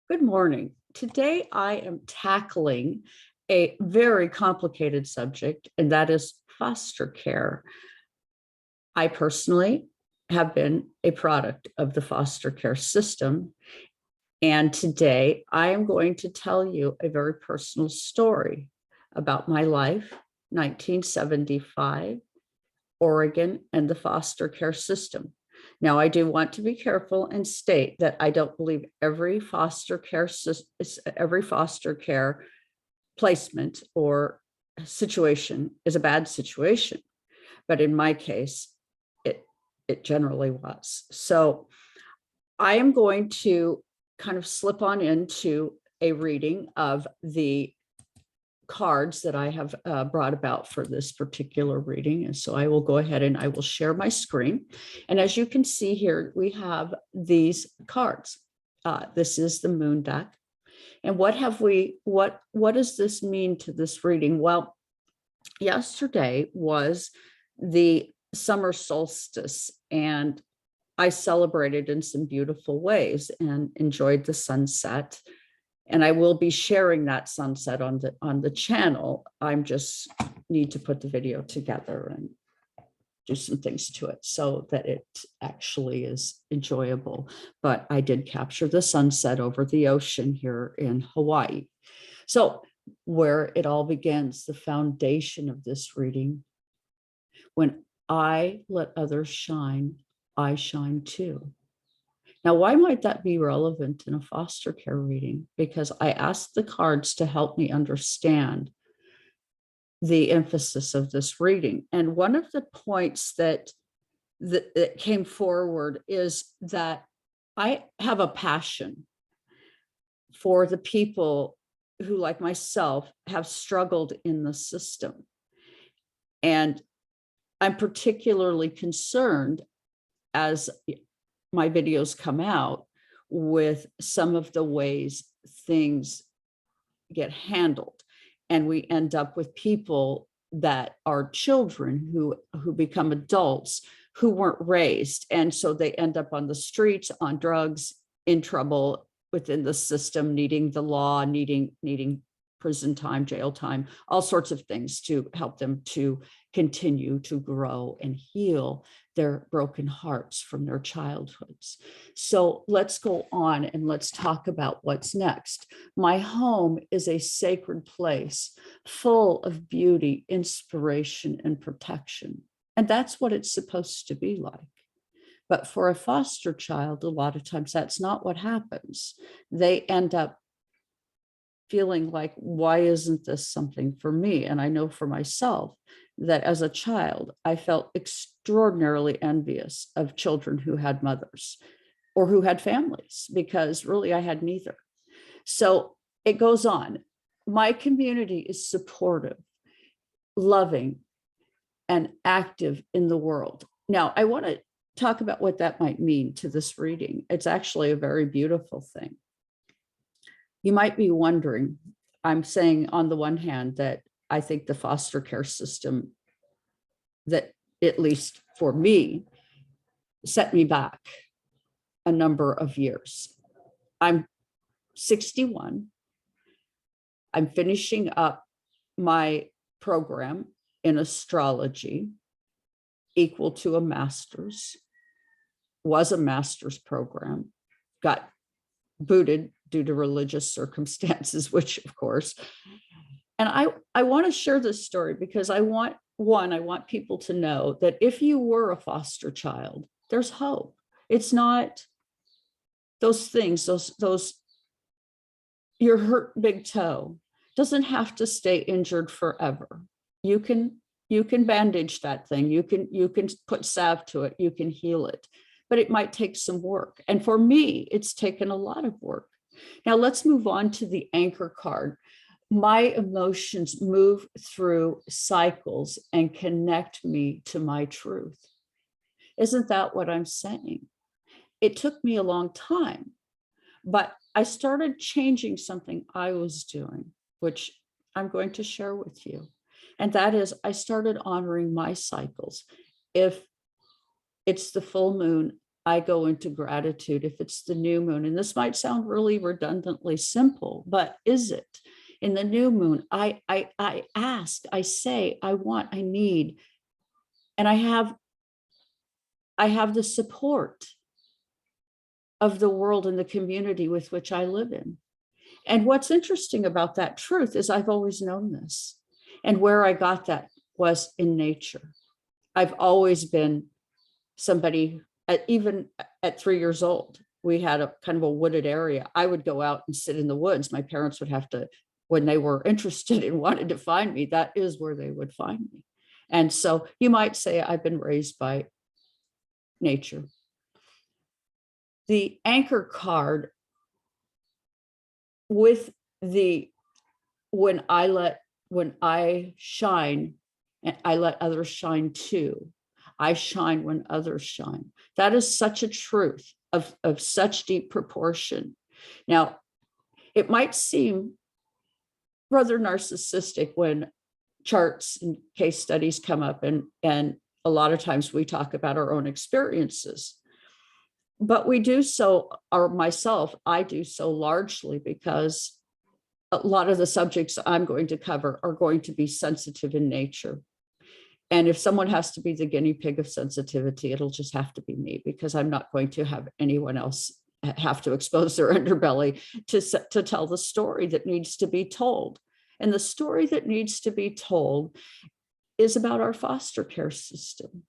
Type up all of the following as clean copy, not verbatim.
Good morning. Today I am tackling a very complicated subject, and that is foster care. I personally have been a product of the foster care system, and today I am going to tell you a very personal story about my life, 1975, Oregon, and the foster care system. Now, I do want to be careful and state that I don't believe every foster care placement or situation is a bad situation, but in my case, it generally was. So I am going to kind of slip on into a reading of the cards that I have brought about for this particular reading. And so I will go ahead and I will share my screen. And as you can see here, we have these cards. This is the moon deck. And what does this mean to this reading? Well, yesterday was the summer solstice, and I celebrated in some beautiful ways and enjoyed the sunset. And I will be sharing that sunset on the channel. I'm just need to put the video together and do some things to it so that it actually is enjoyable. But I did capture the sunset over the ocean here in Hawaii. So where it all begins, the foundation of this reading: when I let others shine, I shine too. Now, why might that be relevant in a foster care reading? Because I asked the cards to help me understand the emphasis of this reading. And one of the points that came forward is that I have a passion for the people who, like myself, have struggled in the system. And I'm particularly concerned, as my videos come out, with some of the ways things get handled. And we end up with people that are children who become adults who weren't raised. And so they end up on the streets, on drugs, in trouble within the system, needing the law, needing prison time, jail time, all sorts of things to help them to continue to grow and heal their broken hearts from their childhoods. So let's go on and let's talk about what's next. My home is a sacred place full of beauty, inspiration, and protection. And that's what it's supposed to be like. But for a foster child, a lot of times that's not what happens. They end up feeling like, why isn't this something for me? And I know for myself that as a child, I felt extraordinarily envious of children who had mothers or who had families, because really I had neither. So it goes on. My community is supportive, loving, and active in the world. Now, I want to talk about what that might mean to this reading. It's actually a very beautiful thing. You might be wondering, I'm saying on the one hand that I think the foster care system, that at least for me, set me back a number of years. I'm 61. I'm finishing up my program in astrology, equal to a master's, was a master's program, got booted due to religious circumstances, which of course, and I want to share this story because I want people to know that if you were a foster child, there's hope. It's not those things, those your hurt big toe doesn't have to stay injured forever. You can bandage that thing. You can put salve to it. You can heal it, but it might take some work. And for me, it's taken a lot of work. Now let's move on to the anchor card. My emotions move through cycles and connect me to my truth. Isn't that what I'm saying? It took me a long time, but I started changing something I was doing, which I'm going to share with you. And that is, I started honoring my cycles. If it's the full moon, I go into gratitude if it's the new moon. And this might sound really redundantly simple, but is it? In the new moon, I ask, I say, I want, I need, and I have the support of the world and the community with which I live in. And what's interesting about that truth is I've always known this. And where I got that was in nature. I've always been somebody, even at 3 years old, we had a kind of a wooded area. I would go out and sit in the woods. My parents would have to, when they were interested and wanted to find me, that is where they would find me. And so you might say I've been raised by nature. The anchor card with the when I shine, and I let others shine too. I shine when others shine. That is such a truth of such deep proportion. Now, it might seem rather narcissistic when charts and case studies come up, and a lot of times we talk about our own experiences. But we do so, or myself, I do so largely because a lot of the subjects I'm going to cover are going to be sensitive in nature. And if someone has to be the guinea pig of sensitivity, it'll just have to be me, because I'm not going to have anyone else have to expose their underbelly to tell the story that needs to be told. And the story that needs to be told is about our foster care system.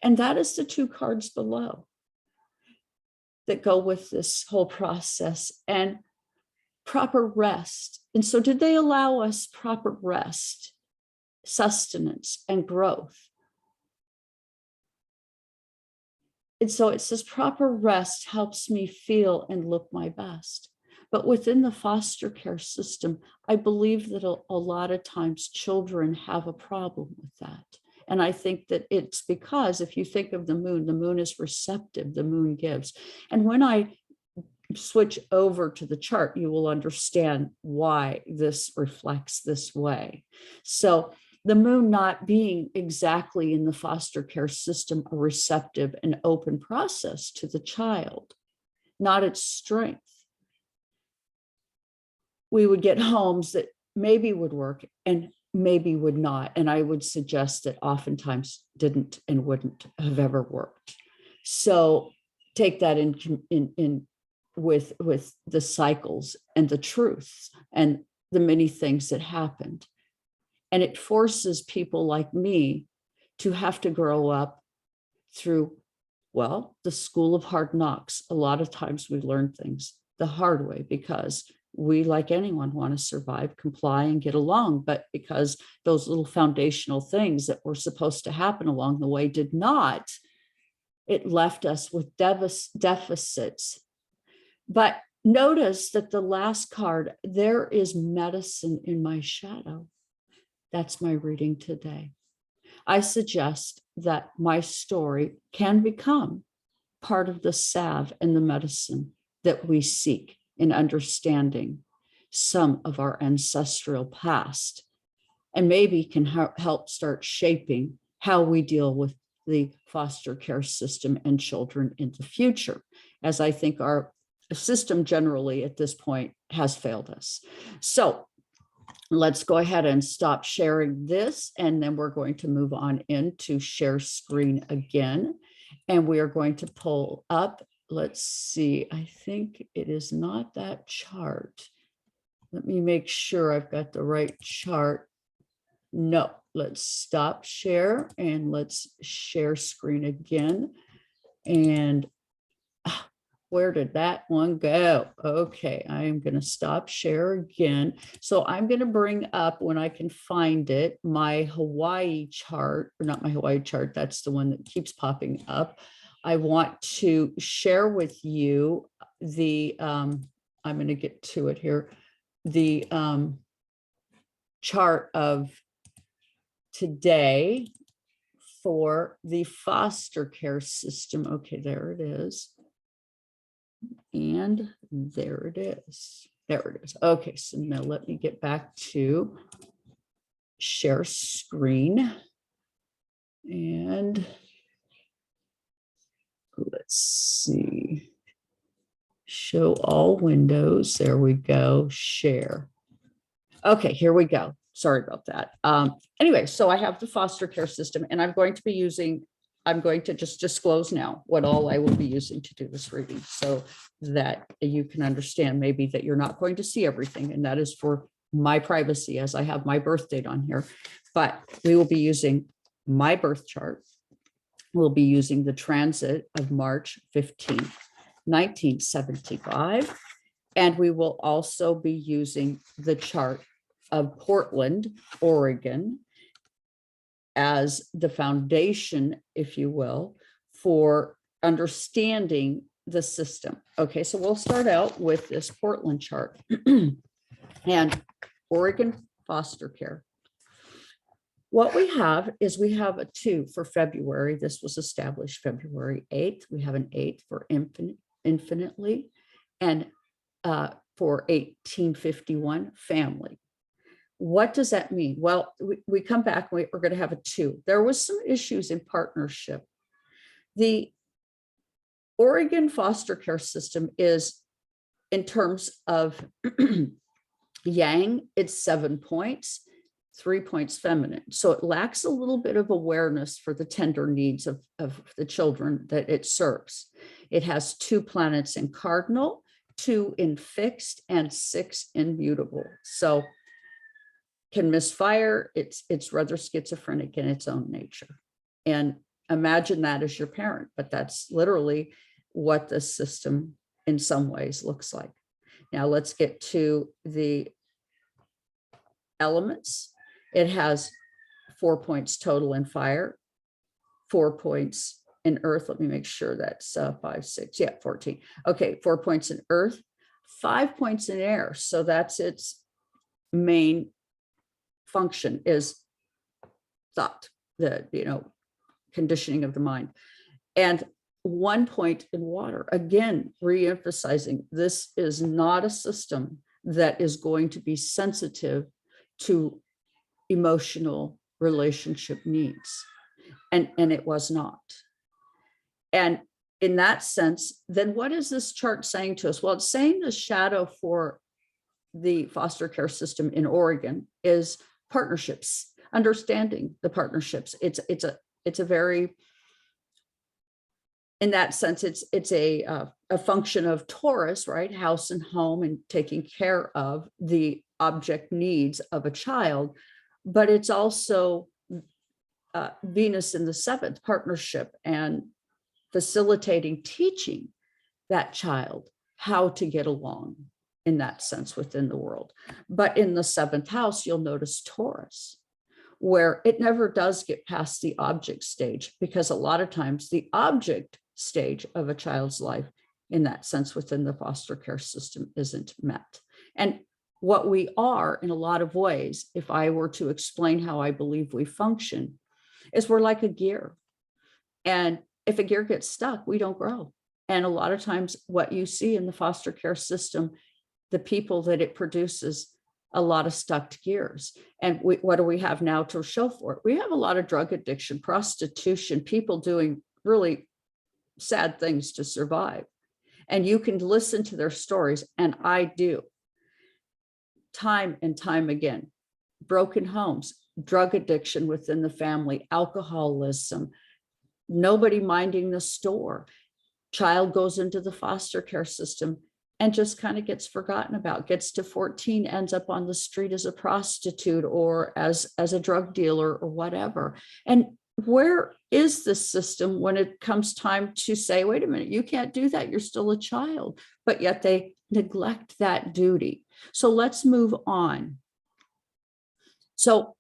And that is the 2 cards below that go with this whole process, and proper rest. And so did they allow us proper rest, sustenance, and growth? And so it says proper rest helps me feel and look my best. But within the foster care system, I believe that a lot of times children have a problem with that. And I think that it's because if you think of the moon is receptive, the moon gives. And when I switch over to the chart, you will understand why this reflects this way. So the moon not being exactly in the foster care system, a receptive and open process to the child, not its strength. We would get homes that maybe would work and maybe would not. And I would suggest that oftentimes didn't and wouldn't have ever worked. So take that in with the cycles and the truths and the many things that happened. And it forces people like me to have to grow up through, well, the school of hard knocks. A lot of times we learn things the hard way because we, like anyone, want to survive, comply, and get along. But because those little foundational things that were supposed to happen along the way did not, it left us with deficits. But notice that the last card, there is medicine in my shadow. That's my reading today. I suggest that my story can become part of the salve and the medicine that we seek in understanding some of our ancestral past, and maybe can help start shaping how we deal with the foster care system and children in the future, as I think our system generally at this point has failed us. So let's go ahead and stop sharing this, and then we're going to move on into share screen again. And we are going to pull up, let's see, I think it is not that chart. Let me make sure I've got the right chart. No, let's stop share and let's share screen again. And where did that one go? Okay, I am going to stop share again. So I'm going to bring up, when I can find it, my Hawaii chart, or not my Hawaii chart, that's the one that keeps popping up. I want to share with you the, I'm going to get to it here, the chart of today for the foster care system. Okay, there it is. And there it is. There it is. Okay, so now let me get back to share screen. And let's see. Show all windows. There we go. Share. Okay, here we go. Sorry about that. Anyway, so I have the foster care system, and I'm going to just disclose now what all I will be using to do this reading so that you can understand maybe that you're not going to see everything, and that is for my privacy as I have my birth date on here. But we will be using my birth chart. We'll be using the transit of March 15th, 1975. And we will also be using the chart of Portland, Oregon, as the foundation, if you will, for understanding the system. Okay, so we'll start out with this Portland chart and Oregon foster care. What we have is we have a 2 for February. This was established February 8th. We have an 8 for infinitely, and for 1851 family. What does that mean? Well, we come back, we're going to have a 2. There was some issues in partnership. The Oregon foster care system is, in terms of yang, it's 7 points, 3 points feminine. So it lacks a little bit of awareness for the tender needs of the children that it serves. It has 2 planets in cardinal, 2 in fixed, and 6 in mutable. So can misfire. It's rather schizophrenic in its own nature. And imagine that as your parent, but that's literally what the system in some ways looks like. Now let's get to the elements. It has 4 points total in fire, 4 points in earth. Let me make sure that's 5, 6, 14. Okay, 4 points in earth, 5 points in air. So that's its main function, is thought, the conditioning of the mind, and 1 point in water. Again, re-emphasizing this is not a system that is going to be sensitive to emotional relationship needs, and it was not. And in that sense, then what is this chart saying to us? Well, it's saying the shadow for the foster care system in Oregon is partnerships, understanding the partnerships. It's a very, in that sense, it's a function of Taurus, right? House and home, and taking care of the object needs of a child. But it's also Venus in the 7th, partnership, and facilitating, teaching that child how to get along in that sense within the world. But in the 7th house, you'll notice Taurus, where it never does get past the object stage, because a lot of times the object stage of a child's life in that sense within the foster care system isn't met. And what we are in a lot of ways, if I were to explain how I believe we function, is we're like a gear. And if a gear gets stuck, we don't grow. And a lot of times what you see in the foster care system, the people that it produces, a lot of stuck gears. And what do we have now to show for it? We have a lot of drug addiction, prostitution, people doing really sad things to survive. And you can listen to their stories, and I do, time and time again. Broken homes, drug addiction within the family, alcoholism, nobody minding the store. Child goes into the foster care system and just kind of gets forgotten about, gets to 14, ends up on the street as a prostitute or as a drug dealer or whatever. And where is the system when it comes time to say, wait a minute, you can't do that, you're still a child, but yet they neglect that duty. So let's move on. So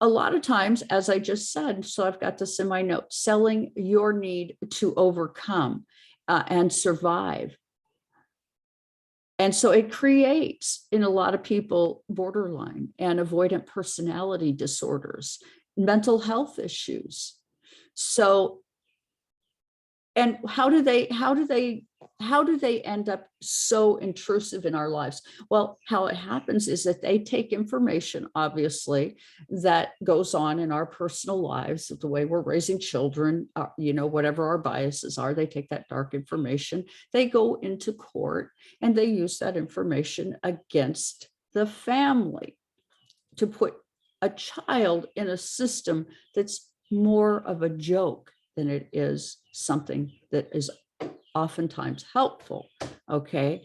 a lot of times, as I just said, so I've got this in my notes, selling your need to overcome and survive. And so it creates in a lot of people borderline and avoidant personality disorders, mental health issues. So And how do they end up so intrusive in our lives? Well, how it happens is that they take information, obviously, that goes on in our personal lives, the way we're raising children, whatever our biases are, they take that dark information, they go into court, and they use that information against the family to put a child in a system that's more of a joke than it is something that is oftentimes helpful, okay?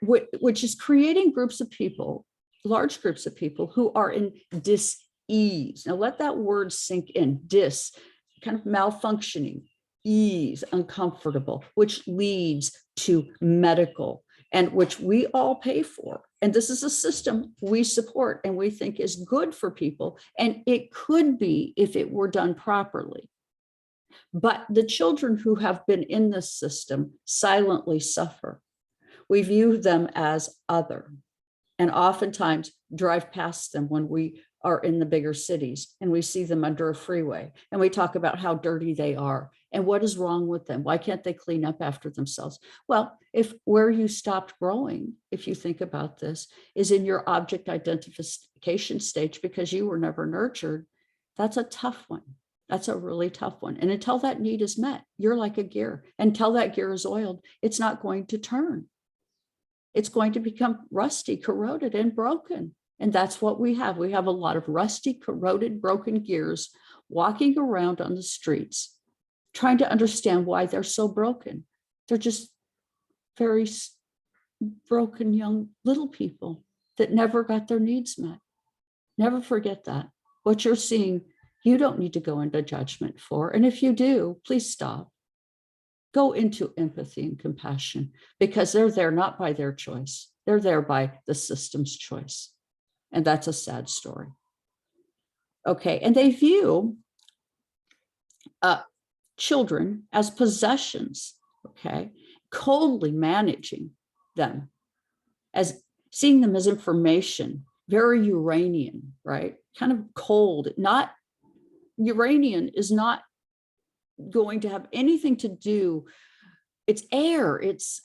Which is creating groups of people, large groups of people who are in dis-ease. Now let that word sink in, kind of malfunctioning, ease, uncomfortable, which leads to medical, and which we all pay for. And this is a system we support and we think is good for people. And it could be if it were done properly. But the children who have been in this system silently suffer. We view them as other, and oftentimes drive past them when we are in the bigger cities and we see them under a freeway and we talk about how dirty they are and what is wrong with them. Why can't they clean up after themselves? Well, if where you stopped growing, if you think about this, is in your object identification stage because you were never nurtured, that's a tough one. That's a really tough one. And until that need is met, you're like a gear. Until that gear is oiled, it's not going to turn. It's going to become rusty, corroded, and broken. And that's what we have. We have a lot of rusty, corroded, broken gears walking around on the streets, trying to understand why they're so broken. They're just very broken young little people that never got their needs met. Never forget that. What you're seeing, you don't need to go into judgment for. And if you do, please stop. Go into empathy and compassion, because they're there not by their choice. They're there by the system's choice. And that's a sad story. Okay, and they view children as possessions, okay, coldly managing them, as seeing them as information, very Uranian, right? Kind of cold, not Uranian is not going to have anything to do. It's air, it's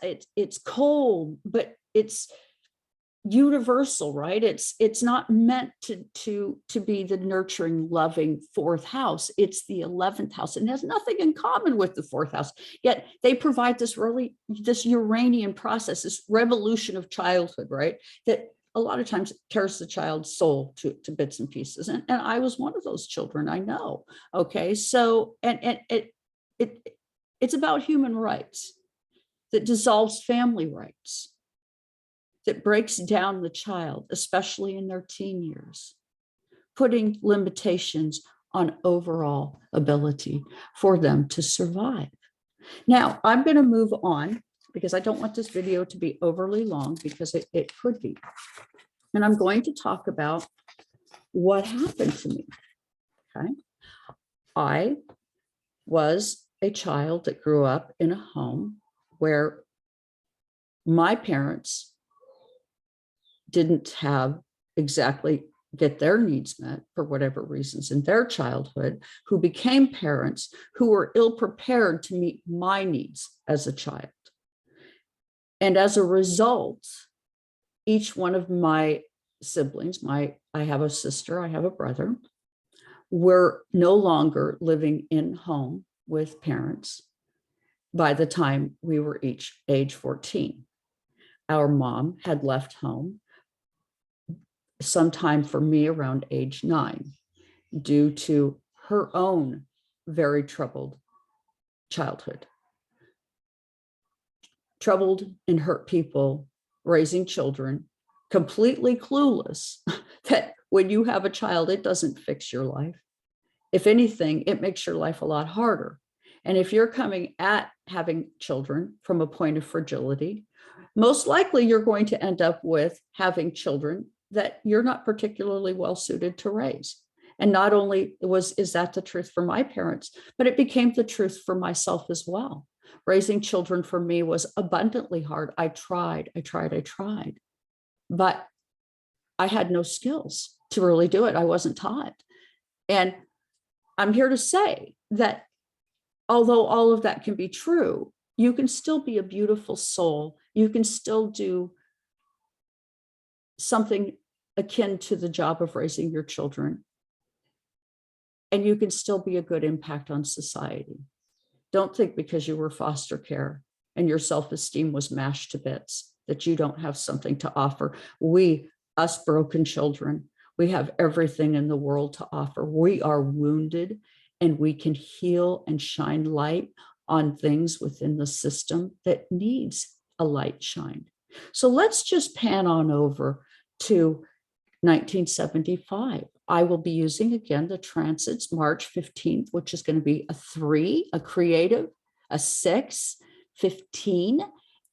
cold, but it's universal, right? It's not meant to be the nurturing, loving fourth house. It's the 11th house, and has nothing in common with the fourth house. Yet they provide this Uranian process, this revolution of childhood, right? That a lot of times tears the child's soul to bits and pieces. And I was one of those children, I know. Okay, so and it's about human rights that dissolves family rights, that breaks down the child, especially in their teen years, putting limitations on overall ability for them to survive. Now, I'm going to move on because I don't want this video to be overly long, because it could be. And I'm going to talk about what happened to me. Okay. I was a child that grew up in a home where my parents didn't have exactly get their needs met for whatever reasons in their childhood, who became parents who were ill prepared to meet my needs as a child. And as a result, each one of my siblings, I have a sister, I have a brother, were no longer living in home with parents by the time we were each age 14. Our mom had left home sometime for me around age 9 due to her own very troubled childhood. Troubled and hurt people raising children, completely clueless that when you have a child, it doesn't fix your life. If anything, it makes your life a lot harder. And if you're coming at having children from a point of fragility, most likely you're going to end up with having children that you're not particularly well suited to raise. And not only is that the truth for my parents, but it became the truth for myself as well. Raising children for me was abundantly hard. I tried, but I had no skills to really do it. I wasn't taught. And I'm here to say that although all of that can be true, you can still be a beautiful soul. You can still do something akin to the job of raising your children. And you can still be a good impact on society. Don't think because you were foster care and your self-esteem was mashed to bits that you don't have something to offer. We, us broken children, we have everything in the world to offer. We are wounded and we can heal and shine light on things within the system that needs a light shined. So let's just pan on over to 1975. I will be using again the transits March 15th, which is going to be a 3, a creative, a 6, 15,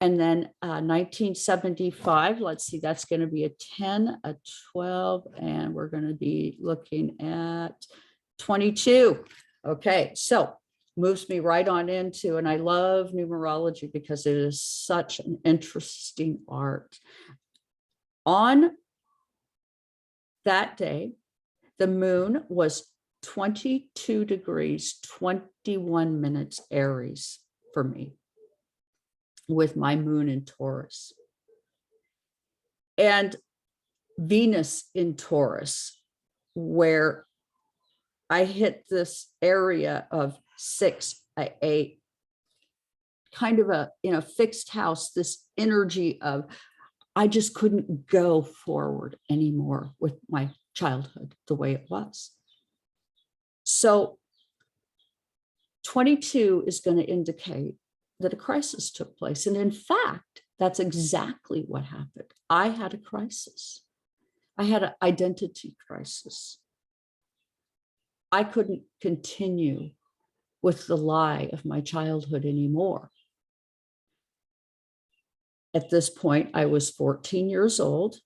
and then 1975. Let's see, that's going to be a 10, a 12, and we're going to be looking at 22. Okay, so moves me right on into, and I love numerology because it is such an interesting art. On that day, the moon was 22 degrees, 21 minutes Aries for me, with my moon in Taurus. And Venus in Taurus, where I hit this area of 6, 8, kind of a, in a fixed house, this energy of, I just couldn't go forward anymore with my childhood the way it was. So 22 is going to indicate that a crisis took place. And in fact, that's exactly what happened. I had a crisis. I had an identity crisis. I couldn't continue with the lie of my childhood anymore. At this point, I was 14 years old.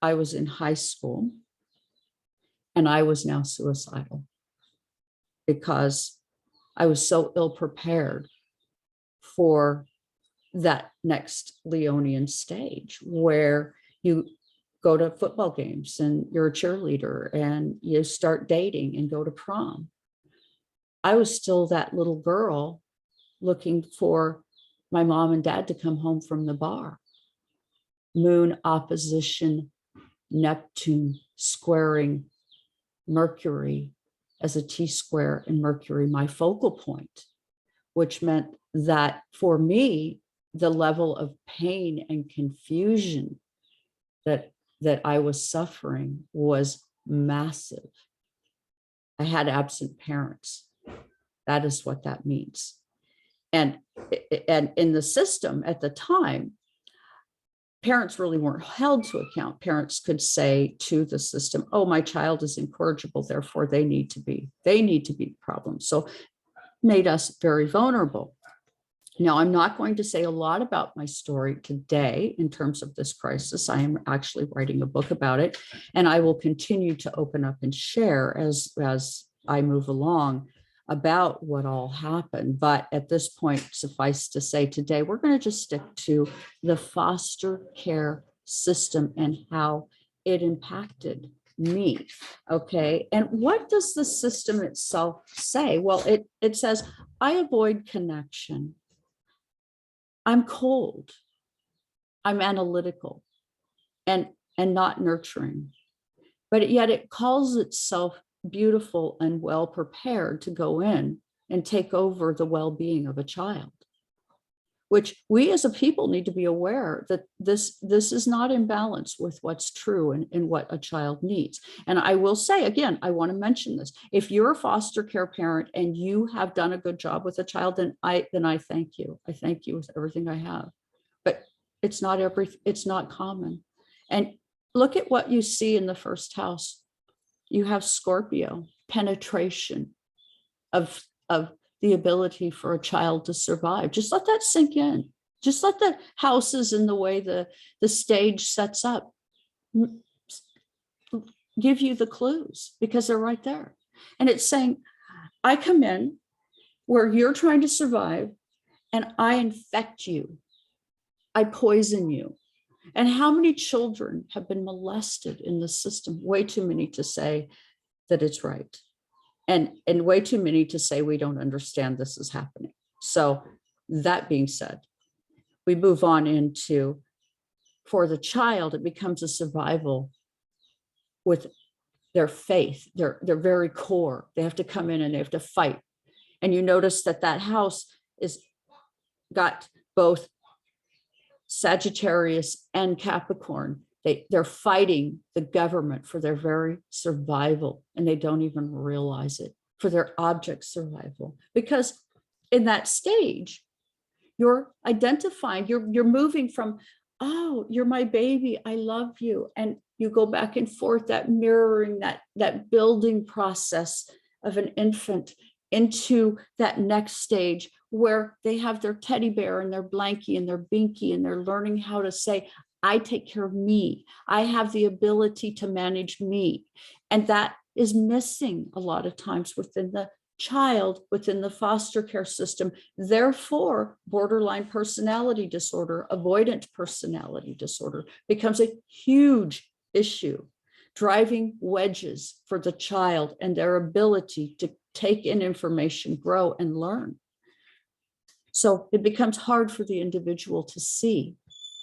I was in high school. And I was now suicidal because I was so ill prepared for that next Leonian stage where you go to football games and you're a cheerleader and you start dating and go to prom. I was still that little girl looking for my mom and dad to come home from the bar. Moon opposition Neptune squaring Mercury as a T-square, and Mercury my focal point, which meant that for me, the level of pain and confusion that I was suffering was massive. I had absent parents. That is what that means. And in the system at the time, parents really weren't held to account. Parents could say to the system, oh, my child is incorrigible, therefore they need to be the problem. So made us very vulnerable. Now, I'm not going to say a lot about my story today in terms of this crisis. I am actually writing a book about it, and I will continue to open up and share as I move along about what all happened. But at this point, suffice to say today, we're going to just stick to the foster care system and how it impacted me. Okay. And what does the system itself say? Well, it says, I avoid connection. I'm cold. I'm analytical and not nurturing. But yet it calls itself beautiful and well prepared to go in and take over the well-being of a child, which we as a people need to be aware that this is not in balance with what's true and what a child needs. And I will say again, I want to mention this. If you're a foster care parent and you have done a good job with a child, then I thank you. I thank you with everything I have. But it's not common. And look at what you see in the first house. You have Scorpio, penetration of the ability for a child to survive. Just let that sink in. Just let the houses and the way the stage sets up give you the clues, because they're right there. And it's saying, I come in where you're trying to survive and I infect you. I poison you. And how many children have been molested in the system? Way too many to say that it's right. and way too many to say we don't understand this is happening. So that being said, we move on into, for the child, it becomes a survival with their faith, their very core. They have to come in and they have to fight. And you notice that that house is got both Sagittarius and Capricorn. They're fighting the government for their very survival, and they don't even realize it, for their object survival. Because in that stage, you're identifying, you're moving from, oh, you're my baby, I love you. And you go back and forth, that mirroring, that building process of an infant into that next stage where they have their teddy bear and their blankie and their binky, and they're learning how to say, I take care of me. I have the ability to manage me. And that is missing a lot of times within the child, within the foster care system. Therefore, borderline personality disorder, avoidant personality disorder becomes a huge issue, driving wedges for the child and their ability to take in information, grow, and learn. So it becomes hard for the individual to see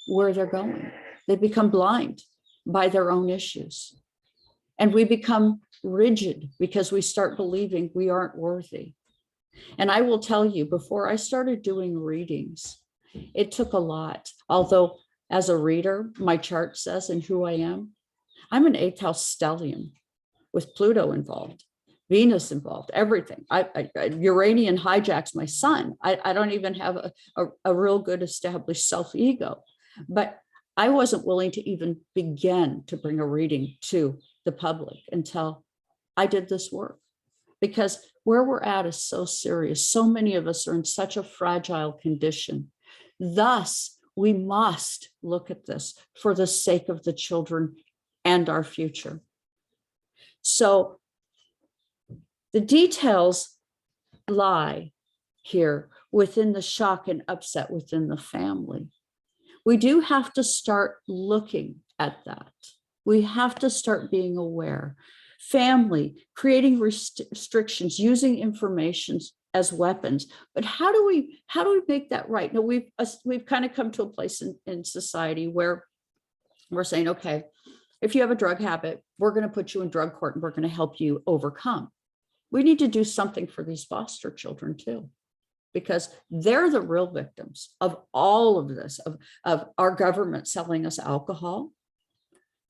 where they're going. They become blind by their own issues. And we become rigid because we start believing we aren't worthy. And I will tell you, before I started doing readings, it took a lot. Although as a reader, my chart says and who I am, I'm an 8th house stellium with Pluto involved, Venus involved, everything. Uranian hijacks my sun. I don't even have a real good established self-ego. But I wasn't willing to even begin to bring a reading to the public until I did this work, because where we're at is so serious. So many of us are in such a fragile condition. Thus, we must look at this for the sake of the children and our future. So the details lie here within the shock and upset within the family. We do have to start looking at that. We have to start being aware. Family, creating restrictions, using information as weapons. But how do we make that right? Now, we've kind of come to a place in society where we're saying, okay, if you have a drug habit, we're going to put you in drug court and we're going to help you overcome. We need to do something for these foster children too, because they're the real victims of all of this, of our government selling us alcohol,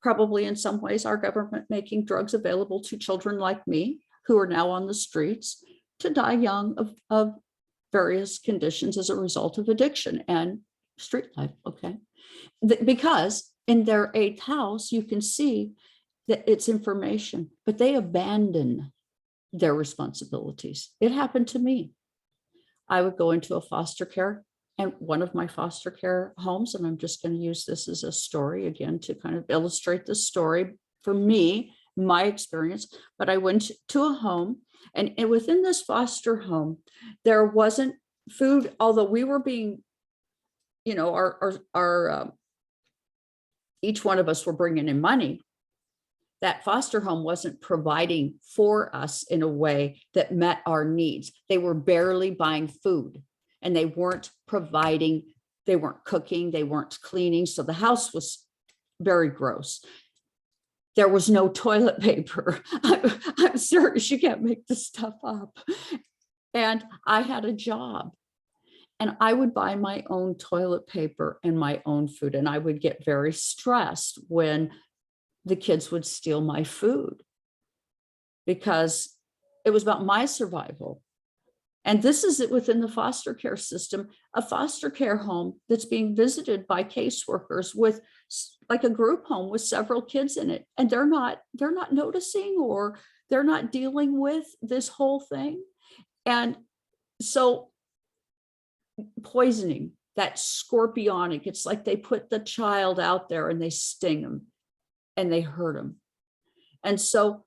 probably in some ways our government making drugs available to children like me who are now on the streets to die young of various conditions as a result of addiction and street life, okay? Because in their 8th house, you can see that it's information, but they abandon their responsibilities. It happened to me. I would go into a foster care, and one of my foster care homes, and I'm just going to use this as a story again to kind of illustrate the story for me, my experience, but I went to a home, and within this foster home, there wasn't food, although we were being, you know, our each one of us were bringing in money. That foster home wasn't providing for us in a way that met our needs. They were barely buying food, and they weren't providing, they weren't cooking, they weren't cleaning. So the house was very gross. There was no toilet paper. I'm serious, you can't make this stuff up. And I had a job, and I would buy my own toilet paper and my own food. And I would get very stressed when the kids would steal my food, because it was about my survival. And this is it within the foster care system, a foster care home that's being visited by caseworkers with like a group home with several kids in it. And they're not noticing, or they're not dealing with this whole thing. And so poisoning, that scorpionic, it's like they put the child out there and they sting them and they hurt them. And so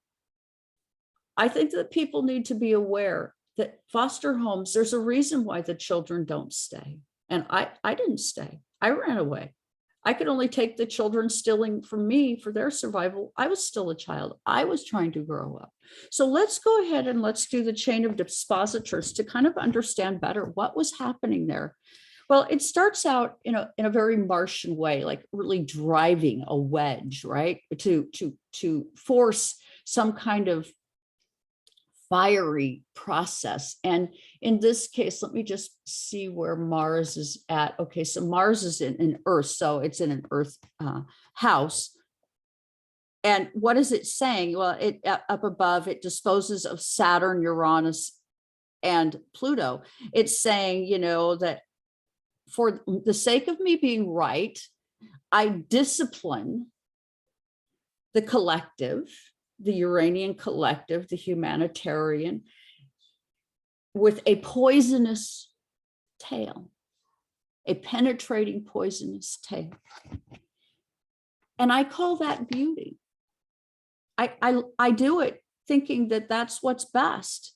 I think that people need to be aware that foster homes, there's a reason why the children don't stay. And I didn't stay. I ran away. I could only take the children stealing from me for their survival. I was still a child. I was trying to grow up. So let's go ahead and let's do the chain of dispositors to kind of understand better what was happening there. Well, it starts out in a very Martian way, like really driving a wedge, right? To force some kind of fiery process. And in this case, let me just see where Mars is at. Okay, so Mars is in an Earth, so it's in an Earth house. And what is it saying? Well, it up above, it disposes of Saturn, Uranus, and Pluto. It's saying, you know, that for the sake of me being right, I discipline the collective, the Uranian collective, the humanitarian, with a poisonous tail, a penetrating poisonous tail. And I call that beauty. I do it thinking that that's what's best.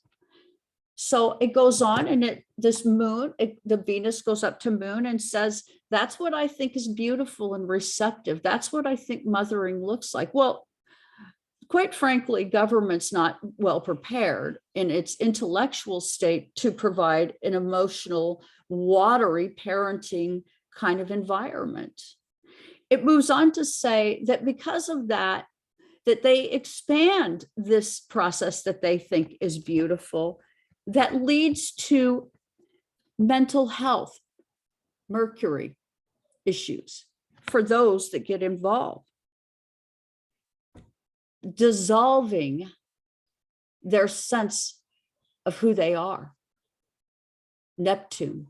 So it goes on, and this moon, the Venus goes up to moon and says, that's what I think is beautiful and receptive. That's what I think mothering looks like. Well, quite frankly, government's not well prepared in its intellectual state to provide an emotional, watery parenting kind of environment. It moves on to say that because of that, that they expand this process that they think is beautiful, that leads to mental health, Mercury issues for those that get involved, dissolving their sense of who they are. Neptune,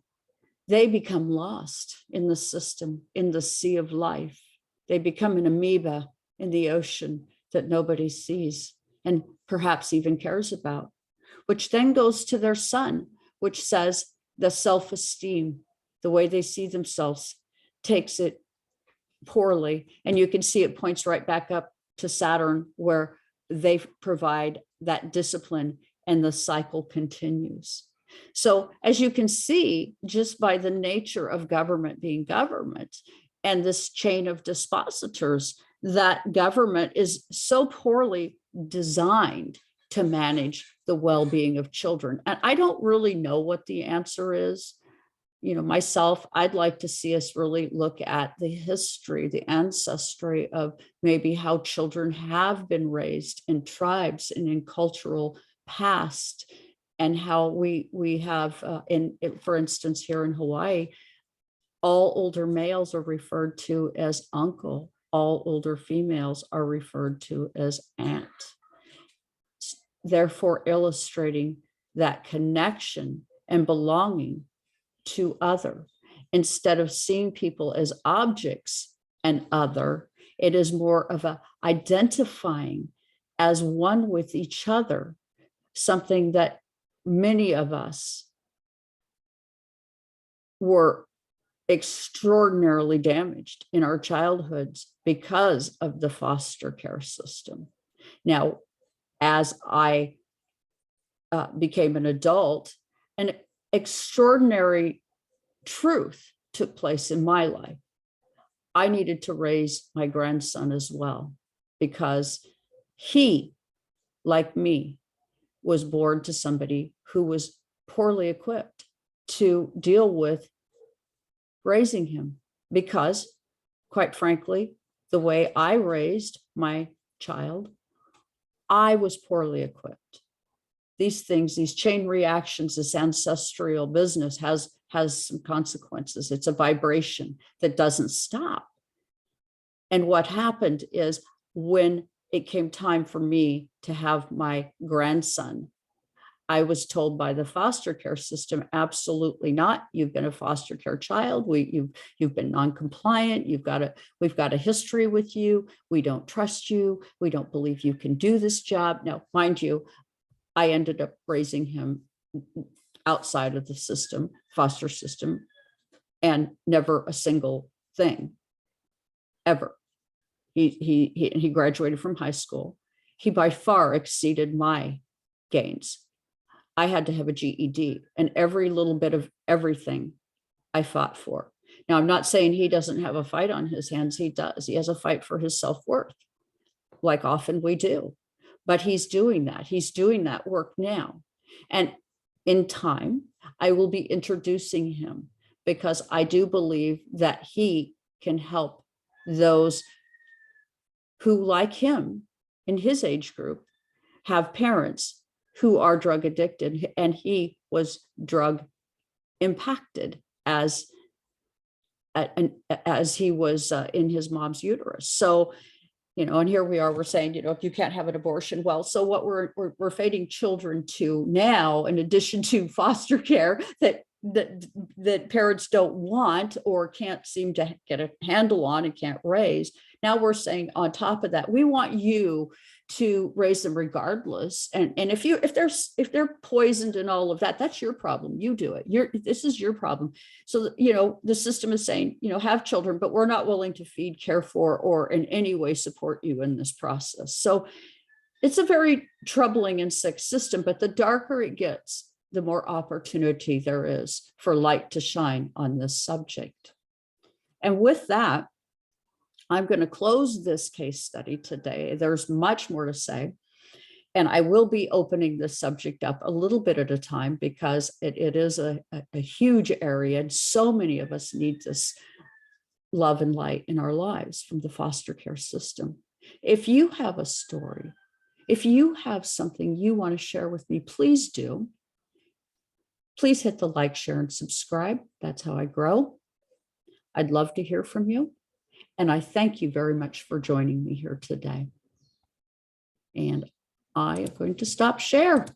they become lost in the system, in the sea of life. They become an amoeba in the ocean that nobody sees and perhaps even cares about, which then goes to their sun, which says the self-esteem, the way they see themselves, takes it poorly. And you can see it points right back up to Saturn, where they provide that discipline and the cycle continues. So as you can see, just by the nature of government being government and this chain of dispositors, that government is so poorly designed to manage the well-being of children. And I don't really know what the answer is. You know, myself, I'd like to see us really look at the history, the ancestry of maybe how children have been raised in tribes and in cultural past, and how we have, for instance, here in Hawaii, all older males are referred to as uncle. All older females are referred to as aunt. Therefore, illustrating that connection and belonging to other. Instead of seeing people as objects and other, it is more of a identifying as one with each other, something that many of us were extraordinarily damaged in our childhoods because of the foster care system. Now, as I became an adult, an extraordinary truth took place in my life. I needed to raise my grandson as well, because he, like me, was born to somebody who was poorly equipped to deal with raising him, because, quite frankly, the way I raised my child, I was poorly equipped. These things, these chain reactions, this ancestral business has some consequences. It's a vibration that doesn't stop. And what happened is, when it came time for me to have my grandson, I was told by the foster care system, absolutely not. You've been a foster care child. You've been non-compliant. We've got a history with you. We don't trust you. We don't believe you can do this job. Now, mind you, I ended up raising him outside of the system, foster system, and never a single thing, ever. He graduated from high school. He by far exceeded my gains. I had to have a GED, and every little bit of everything I fought for. Now, I'm not saying he doesn't have a fight on his hands. He does. He has a fight for his self-worth, like often we do. But he's doing that. He's doing that work now. And in time, I will be introducing him because I do believe that he can help those who, like him, in his age group, have parents who are drug addicted, and he was drug impacted as he was in his mom's uterus. So, and here we are, we're saying, you can't have an abortion. Well, so what we're feeding children to now, in addition to foster care that parents don't want or can't seem to get a handle on and can't raise. Now we're saying on top of that, we want you to raise them regardless. And if they're poisoned and all of that, that's your problem. You do it. This is your problem. So, the system is saying, have children, but we're not willing to feed, care for, or in any way support you in this process. So it's a very troubling and sick system, but the darker it gets, the more opportunity there is for light to shine on this subject. And with that, I'm going to close this case study today. There's much more to say, and I will be opening this subject up a little bit at a time because it is a huge area, and so many of us need this love and light in our lives from the foster care system. If you have a story, if you have something you want to share with me, please do. Please hit the like, share, and subscribe. That's how I grow. I'd love to hear from you. And I thank you very much for joining me here today. And I am going to stop share.